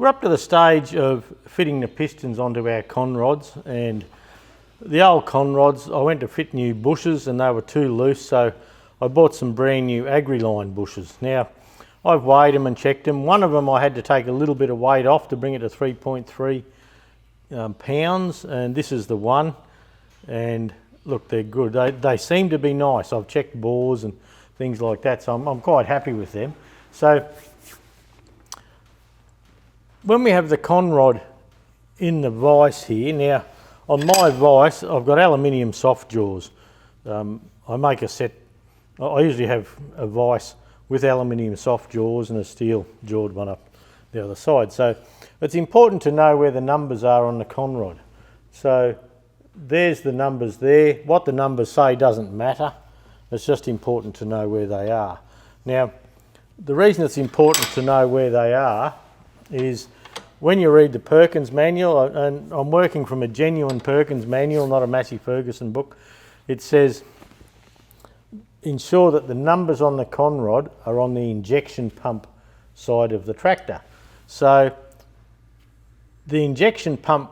We're up to the stage of fitting the pistons onto our Conrods, and the old Conrods, I went to fit new bushes and they were too loose, so I bought some brand new AgriLine bushes. Now, I've weighed them and checked them. One of them I had to take a little bit of weight off to bring it to 3.3 pounds, and this is the one. And look, they're good. They seem to be nice. I've checked bores and things like that, so I'm quite happy with them. So when we have the Conrod in the vise here, now on my vise I've got aluminium soft jaws. I make a set, I usually have a vise with aluminium soft jaws and a steel jawed one up the other side. So it's important to know where the numbers are on the Conrod. So there's the numbers there. What the numbers say doesn't matter. It's just important to know where they are. Now, the reason it's important to know where they are is when you read the Perkins manual, and I'm working from a genuine Perkins manual, not a Massey Ferguson book, it says ensure that the numbers on the Conrod are on the injection pump side of the tractor. So the injection pump,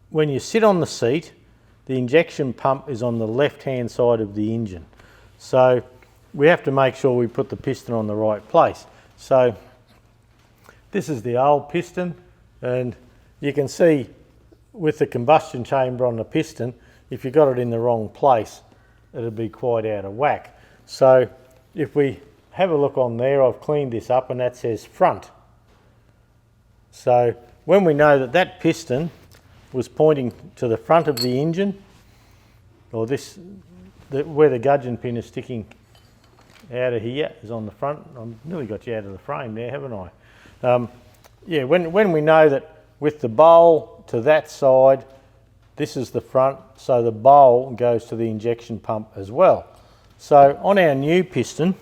when you sit on the seat, the injection pump is on the left-hand side of the engine. So we have to make sure we put the piston on the right place. So this is the old piston, and you can see with the combustion chamber on the piston, if you got it in the wrong place, it'll be quite out of whack. So if we have a look on there, I've cleaned this up and that says front. So when we know that that piston was pointing to the front of the engine, or this, where the gudgeon pin is sticking out of here is on the front. I've nearly got you out of the frame there, haven't I? Yeah, when we know that with the bowl to that side, this is the front, so the bowl goes to the injection pump as well. So on our new piston,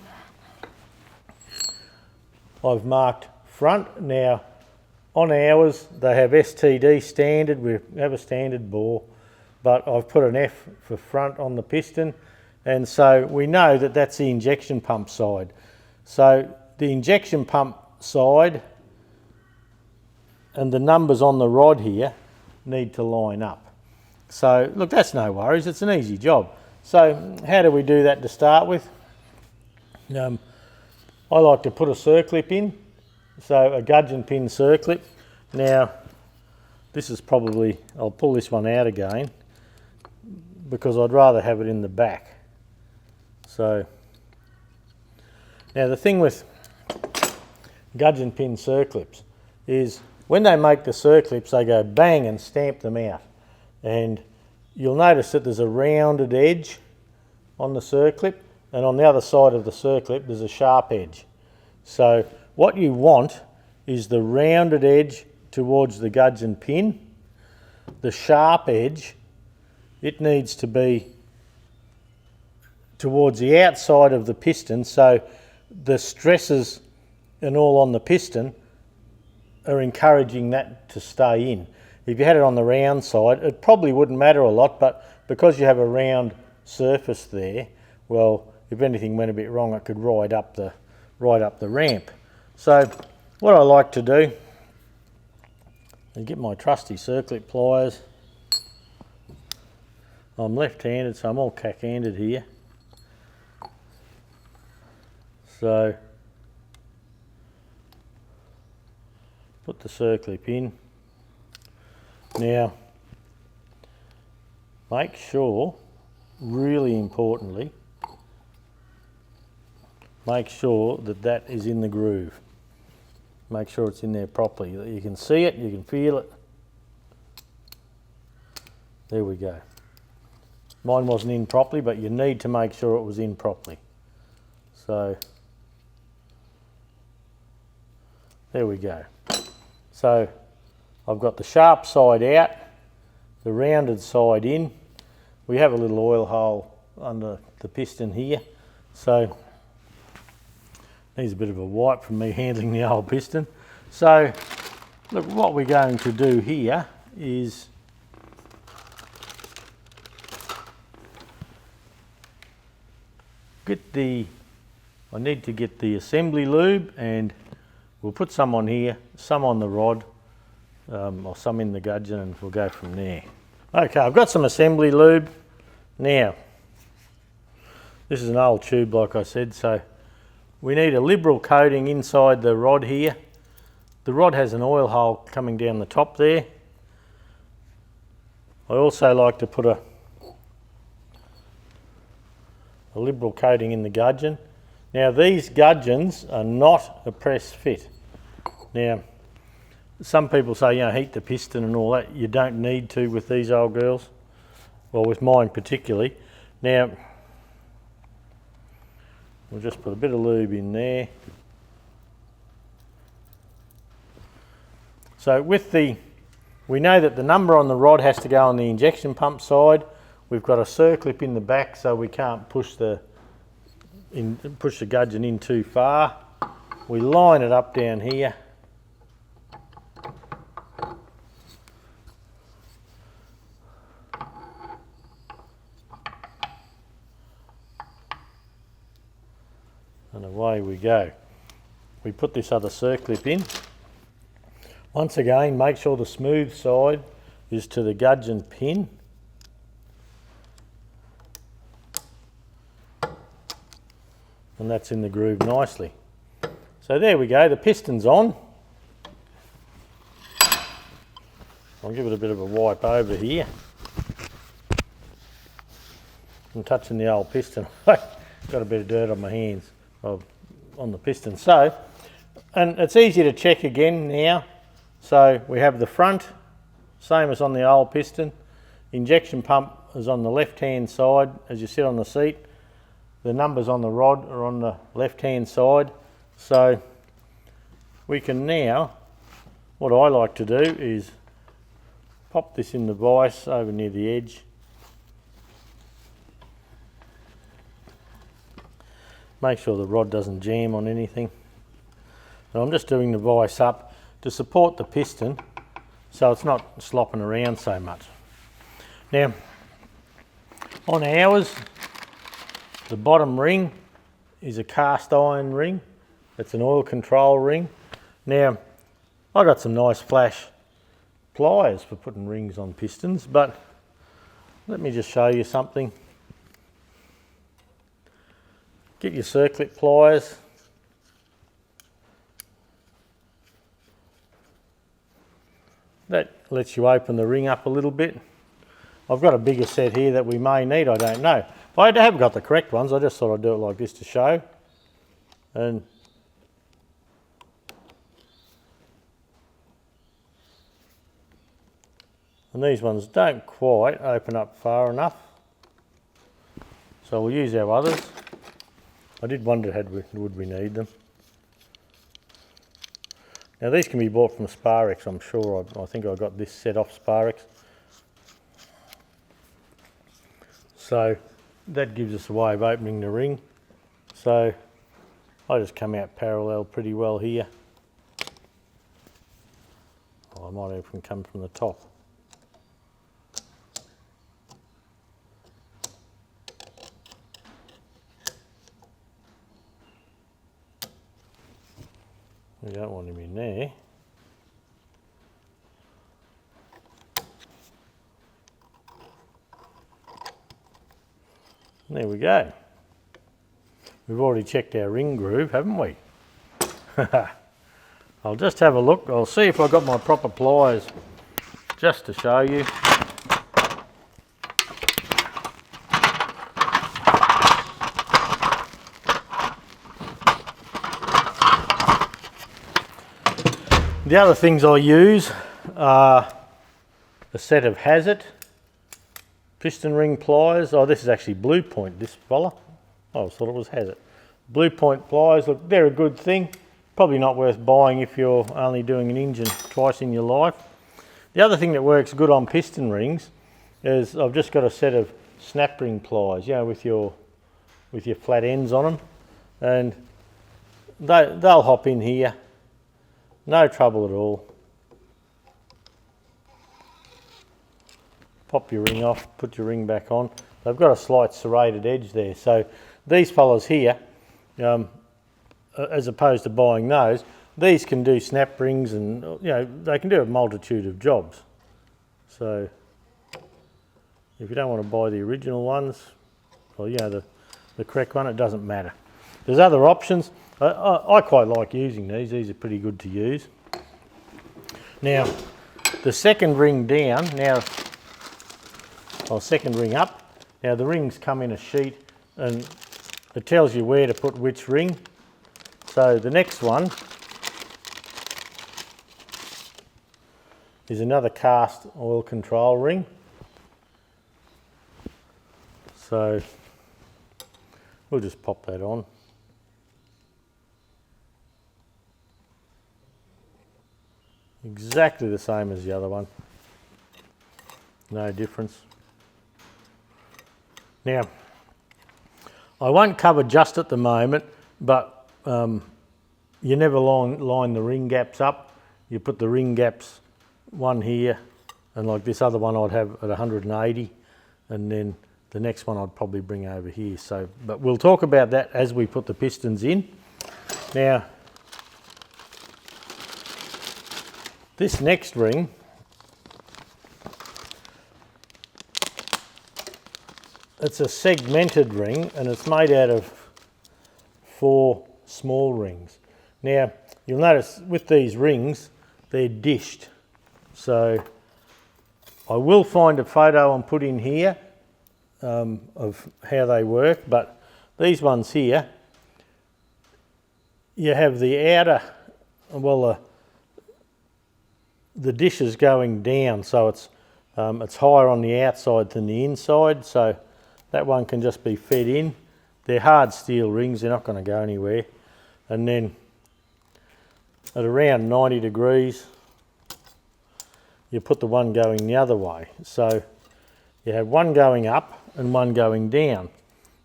I've marked front. Now on ours, they have STD standard, we have a standard bore, but I've put an F for front on the piston, and so we know that that's the injection pump side. So the injection pump side and the numbers on the rod here need to line up. So look, that's no worries, it's an easy job. So how do we do that to start with? I like to put a circlip in, so a gudgeon pin circlip. Now this is probably, I'll pull this one out again because I'd rather have it in the back. So now the thing with gudgeon pin circlips is when they make the circlips, they go bang and stamp them out, and you'll notice that there's a rounded edge on the circlip, and on the other side of the circlip there's a sharp edge. So what you want is the rounded edge towards the gudgeon pin. The sharp edge, it needs to be towards the outside of the piston, so the stresses and all on the piston are encouraging that to stay in. If you had it on the round side, it probably wouldn't matter a lot, but because you have a round surface there, well, if anything went a bit wrong, it could ride up the ramp. So what I like to do is get my trusty circlip pliers. I'm left-handed, so I'm all cack-handed here. So put the circlip in. Now make sure, really importantly, make sure that that is in the groove. Make sure it's in there properly. You can see it, you can feel it. There we go. Mine wasn't in properly, but you need to make sure it was in properly. So there we go. So I've got the sharp side out, the rounded side in. We have a little oil hole under the piston here, so needs a bit of a wipe from me handling the old piston. So look, what we're going to do here is I need to get the assembly lube, and we'll put some on here, some on the rod, or some in the gudgeon, and we'll go from there. Okay, I've got some assembly lube. Now, this is an old tube like I said, so we need a liberal coating inside the rod here. The rod has an oil hole coming down the top there. I also like to put a liberal coating in the gudgeon. Now these gudgeons are not a press fit. Now some people say, you know, heat the piston and all that. You don't need to with these old girls. Well, with mine particularly. Now we'll just put a bit of lube in there. So with we know that the number on the rod has to go on the injection pump side. We've got a circlip in the back so we can't push the gudgeon in too far. We line it up down here. And away we go. We put this other circlip in. Once again, make sure the smooth side is to the gudgeon pin. And that's in the groove nicely. So there we go, the piston's on. I'll give it a bit of a wipe over here. I'm touching the old piston. Got a bit of dirt on my hands on the piston. So, and it's easy to check again now. So we have the front, same as on the old piston. Injection pump is on the left hand side as you sit on the seat. The numbers on the rod are on the left hand side. So we can now, what I like to do is pop this in the vise over near the edge. Make sure the rod doesn't jam on anything. And I'm just doing the vise up to support the piston so it's not slopping around so much. Now, on ours, the bottom ring is a cast iron ring. It's an oil control ring. Now, I got some nice flash pliers for putting rings on pistons, but let me just show you something. Get your circlip pliers. That lets you open the ring up a little bit. I've got a bigger set here that we may need, I don't know. If I haven't got the correct ones, I just thought I'd do it like this to show. And these ones don't quite open up far enough. So we'll use our others. I did wonder would we need them. Now these can be bought from Sparex, I'm sure. I think I got this set off Sparex. So that gives us a way of opening the ring. So I just come out parallel pretty well here. Oh, I might even come from the top. We don't want him in there. There we go. We've already checked our ring groove, haven't we? I'll just have a look. I'll see if I've got my proper pliers just to show you. The other things I use are a set of Hazard piston ring pliers. Oh, this is actually Blue Point, this fella. I always thought it was Hazard. Blue Point pliers, look, they're a good thing. Probably not worth buying if you're only doing an engine twice in your life. The other thing that works good on piston rings is I've just got a set of snap ring pliers, you know, with your flat ends on them, and they'll hop in here. No trouble at all. Pop your ring off, put your ring back on. They've got a slight serrated edge there. So these fellas here, as opposed to buying those, these can do snap rings, and they can do a multitude of jobs. So if you don't want to buy the original ones, or the correct one, it doesn't matter. There's other options. I quite like using these. These are pretty good to use. Now, the second ring down, second ring up. Now the rings come in a sheet, and it tells you where to put which ring. So the next one is another cast oil control ring. So we'll just pop that on. Exactly the same as the other one. No difference. Now, I won't cover just at the moment, but you never line the ring gaps up. You put the ring gaps, one here, and like this other one I'd have at 180, and then the next one I'd probably bring over here. So, but we'll talk about that as we put the pistons in. Now, this next ring, it's a segmented ring, and it's made out of 4 small rings. Now, you'll notice with these rings, they're dished. So I will find a photo and put in here of how they work, but these ones here, you have the outer, the dish is going down, so it's higher on the outside than the inside, so that one can just be fed in. They're hard steel rings, they're not going to go anywhere. And then at around 90 degrees, you put the one going the other way. So you have one going up and one going down.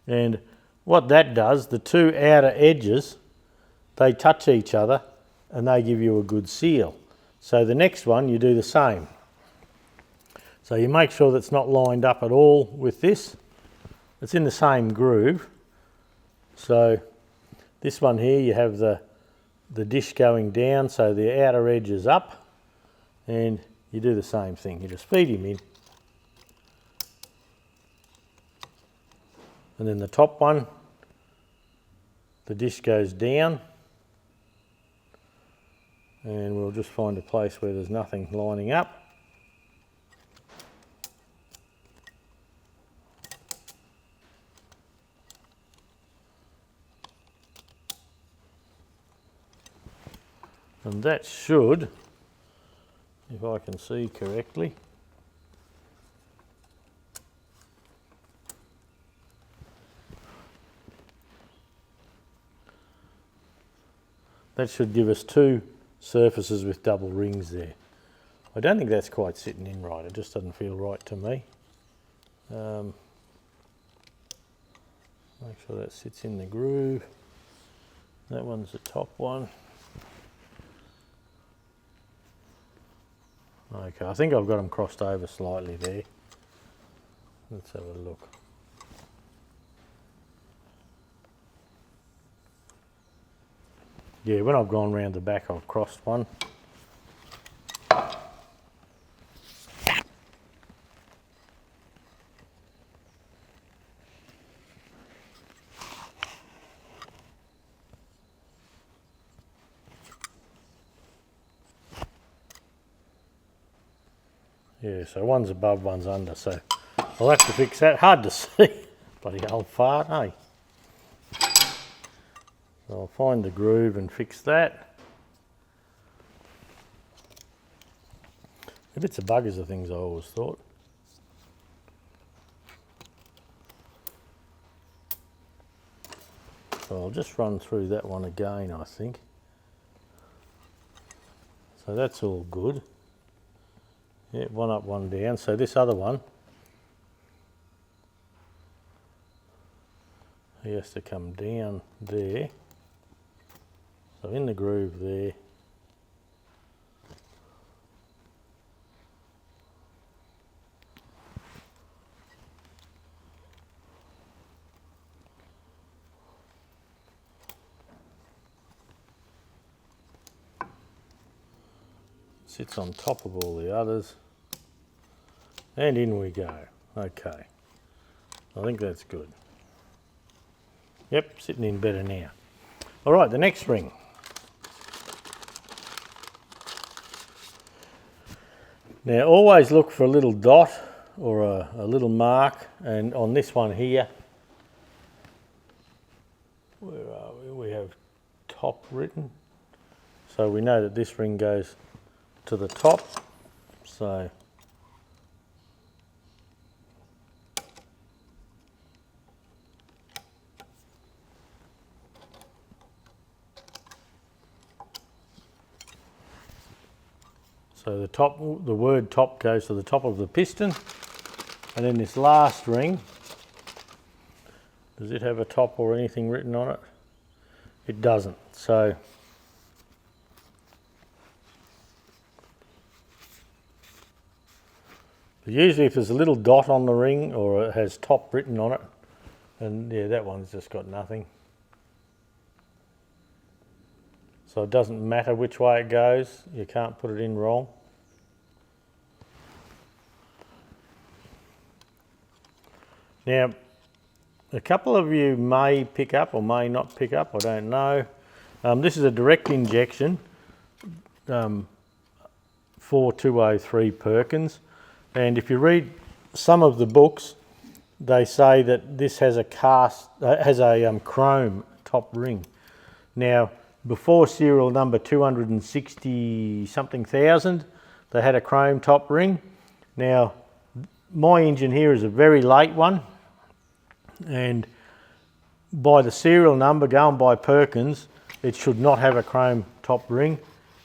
And what that does, the 2 outer edges, they touch each other and they give you a good seal. So the next one, you do the same. So you make sure that it's not lined up at all with this. It's in the same groove. So this one here, you have the dish going down, so the outer edge is up, and you do the same thing. You just feed him in. And then the top one, the dish goes down, and we'll just find a place where there's nothing lining up. And that should, if I can see correctly, that should give us 2 surfaces with double rings there. I don't think that's quite sitting in right, it just doesn't feel right to me. Make sure that sits in the groove. That one's the top one. Okay, I think I've got them crossed over slightly there. Let's have a look. Yeah, when I've gone round the back, I've crossed one. Yeah, so one's above, one's under, so I'll have to fix that. Hard to see. Bloody old fart, eh? So I'll find the groove and fix that. The bits of buggers are things I always thought. So I'll just run through that one again, I think. So that's all good. Yeah, one up, one down. So this other one, he has to come down there. So in the groove there. Sits on top of all the others. And in we go. Okay. I think that's good. Yep, sitting in better now. All right, the next ring. Now always look for a little dot or a little mark, and on this one here, where are we? We have top written. So we know that this ring goes to the top. So the top, the word top goes to the top of the piston, and then this last ring, does it have a top or anything written on it? It doesn't. So usually if there's a little dot on the ring or it has top written on it, and yeah, that one's just got nothing. So it doesn't matter which way it goes, you can't put it in wrong. Now, a couple of you may pick up or may not pick up, I don't know. This is a direct injection 4203 Perkins, and if you read some of the books, they say that this has a chrome top ring. Now, before serial number 260 something thousand, they had a chrome top ring. Now, my engine here is a very late one, and by the serial number going by Perkins, it should not have a chrome top ring,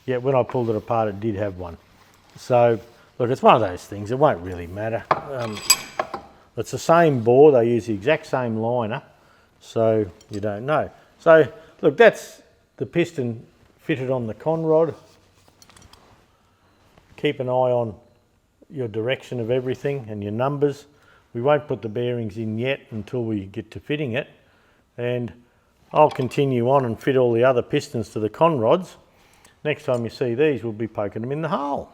yet when I pulled it apart it did have one. So look, it's one of those things, it won't really matter. It's the same bore, they use the exact same liner, so you don't know. So look, that's the piston fitted on the Conrod. Keep an eye on your direction of everything and your numbers. We won't put the bearings in yet until we get to fitting it, and I'll continue on and fit all the other pistons to the Conrods. Next time you see these, we'll be poking them in the hole.